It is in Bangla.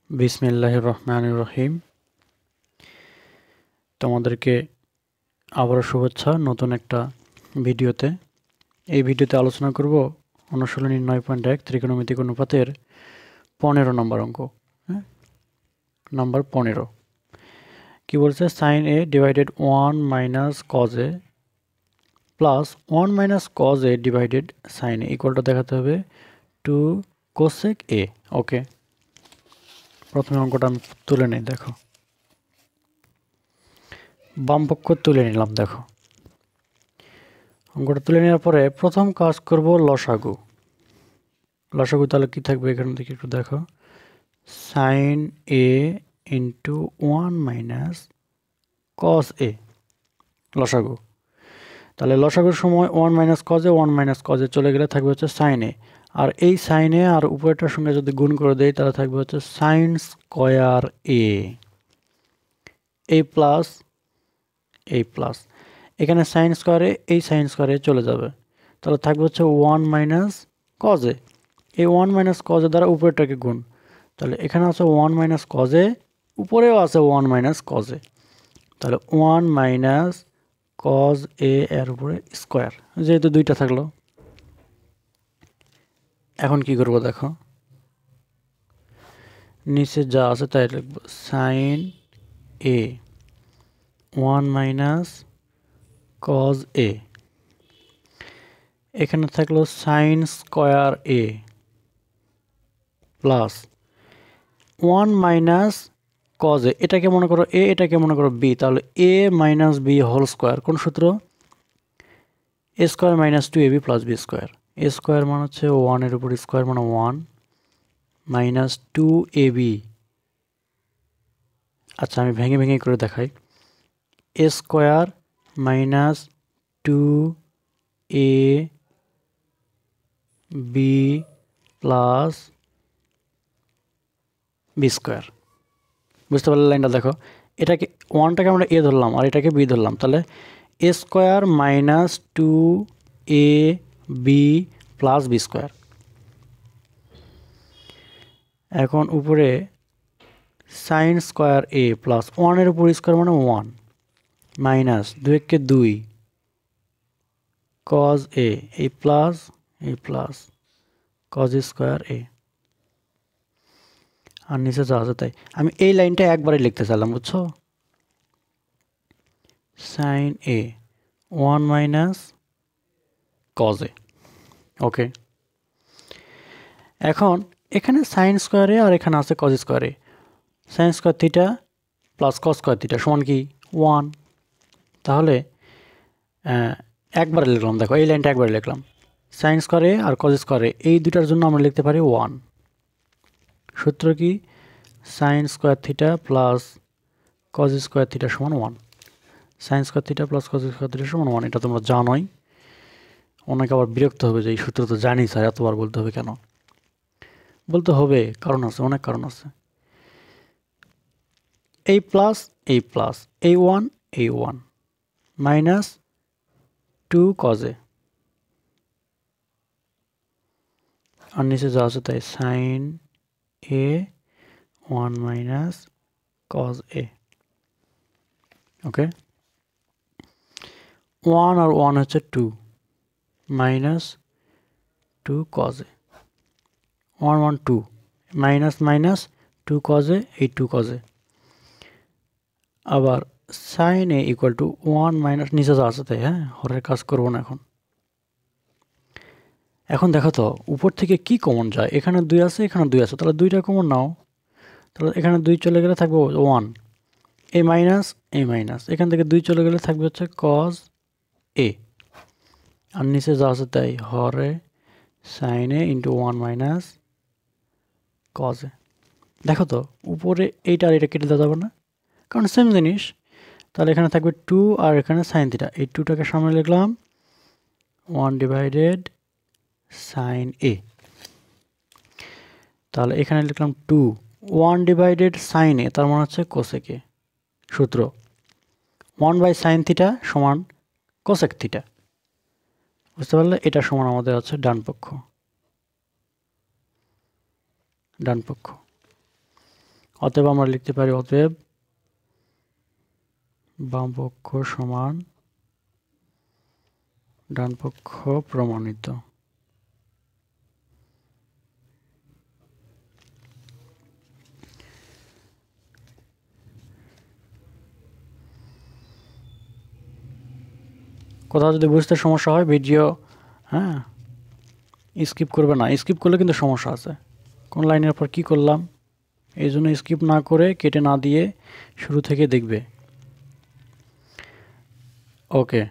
বিসমিল্লাহির রহমানির রহিম। তোমাদেরকে আবারও শুভেচ্ছা নতুন একটা ভিডিওতে। এই ভিডিওতে আলোচনা করব অনুশীলনী 9.1 ত্রিকোণমিতিক অনুপাতের 15 নম্বর অঙ্ক। নাম্বার 15 কি বলছে? Sine A divided 1 minus cos A plus 1 minus cos A divided sine A ইকুয়ালটা দেখাতে হবে 2 কোসেক এ। ওকে, প্রথমে অঙ্কটা আমি তুলে নেই। দেখো, বাম পক্ষ তুলে নিলাম। দেখো, অঙ্কটা তুলে নেওয়ার পরে প্রথম কাজ করব লসাগু। লসাগু তাহলে কি থাকবে এখান থেকে একটু দেখো, sign A into 1 minus cos এ লসাগু। তাহলে লসাগুর সময় 1 মাইনাস কজে চলে গেলে থাকবে হচ্ছে সাইন এ, আর এই সাইন এ আর উপরেরটার সঙ্গে যদি গুণ করে দেই তাহলে থাকবে হচ্ছে সাইন স্কোয়ার এ। এই প্লাস এখানে সাইন স্কোয়ারে এই সাইন স্কোয়ারে চলে যাবে, তাহলে থাকবে হচ্ছে 1 মাইনাস কজে। এই 1 মাইনাস কজে দ্বারা উপরেরটাকে গুণ, তাহলে এখানে আছে 1 মাইনাস কজে, উপরেও আছে 1 মাইনাস কজে, তাহলে 1 মাইনাস কজ এ এর উপরে স্কোয়ার, যেহেতু দুইটা থাকলো। এখন কি করব দেখো, নিচে যা আছে তাই লিখব, sine A 1 minus cos A, এখানে থাকলো sine square A plus 1 minus cos A, এটাকে মনে করো এ, এটাকে মনে করো বি, তাহলে A minus B whole square. কোন সূত্র? A square minus 2ab plus B square. A square মানে হচ্ছে 1 এর উপর স্কোয়ার মানে 1 মাইনাস 2ab। আচ্ছা, আমি ভেঙে ভেঙে করে দেখাই, A square minus 2ab plus B square. বুঝতে পারলে লাইনটা? দেখো, এটাকে 1টাকে আমরা এ ধরলাম আর এটাকে বি ধরলাম, তাহলে A square minus 2ab plus B square. এখন উপরে সাইন স্কোয়ার এ প্লাস 1 এর উপর স্কোয়ার মানে 1 মাইনাস 2 কে 2 কজ এ, এই প্লাস কজ স্কোয়ার এ, আর নিচে যা আছে তাই। আমি এই লাইনটা একবারে লিখতে চাইলাম, বুঝছো? Sine A 1 minus cos A. Okay, এখন এখানে সাইন স্কোয়ারে আর এখানে আছে কজ স্কোয়ারে। Sine square theta plus cos square theta সমান কি 1। তাহলে একবারে লিখলাম। দেখো, এই লাইনটা একবারে লিখলাম, সাইন স্কোয়ারে আর কজ স্কোয়ারে এই দুটার জন্য আমরা লিখতে পারি 1। সূত্র কি? Sign square theta plus cos square theta সমান 1। Sign square theta plus cos square theta সমান 1, এটা তোমরা জানোই। অনেকে আবার বিরক্ত হবে যে এই সূত্র তো জানি স্যার, এতবার বলতে হবে কেন? বলতে হবে, কারণ আছে, অনেক কারণ আছে। এই প্লাস এই 1 মাইনাস 2 কজে, আর নিচে যা আছে তাই sine A 1 minus cos A. Okay, 1 আর 1 হচ্ছে 2 minus 2 cos A, 1 1 2 minus minus 2 cos A, এই 2 কজ এ। আবার sine A equal to 1 minus, নিচে যা আছে তাই। হ্যাঁ, হরের কাজ করবো না এখন। এখন দেখো তো উপর থেকে কি কমন যায়, এখানে 2 আছে, এখানে 2 আছে, তাহলে 2টা কমন নাও। তাহলে এখানে 2 চলে গেলে থাকবে 1, এই মাইনাস, এখান থেকে 2 চলে গেলে থাকবে হচ্ছে কজ এ, আর নিচে যা আছে তাই হরে sine A into 1 minus cos A. দেখো তো উপরে এইটা আর এটা কেটে দেওয়া যাবে না, কারণ সেম জিনিস। তাহলে এখানে থাকবে 2 আর এখানে সাইন থিটা, এই 2টাকে সামনে লিখলাম 1 ডিভাইডেড সাইন এ। তাহলে এখানে লিখলাম 2 1 ডিভাইডেড সাইন এ, তার মানে হচ্ছে কোসেক এ। সূত্র 1 বাই সাইন থিটা সমান কোসেক থিটা। বুঝতে পারলে? এটা সমান আমাদের আছে ডান পক্ষ। অতএব আমরা লিখতে পারি অতএব বাম পক্ষ সমান ডান পক্ষ প্রমাণিত। কোথাও যদি বুঝতে সমস্যা হয় ভিডিও স্কিপ করবে না, স্কিপ করলে কিন্তু সমস্যা আছে। কোন লাইনের পর কি করলাম এই জন্য স্কিপ না করে কেটে না দিয়ে শুরু থেকে দেখবে। ওকে।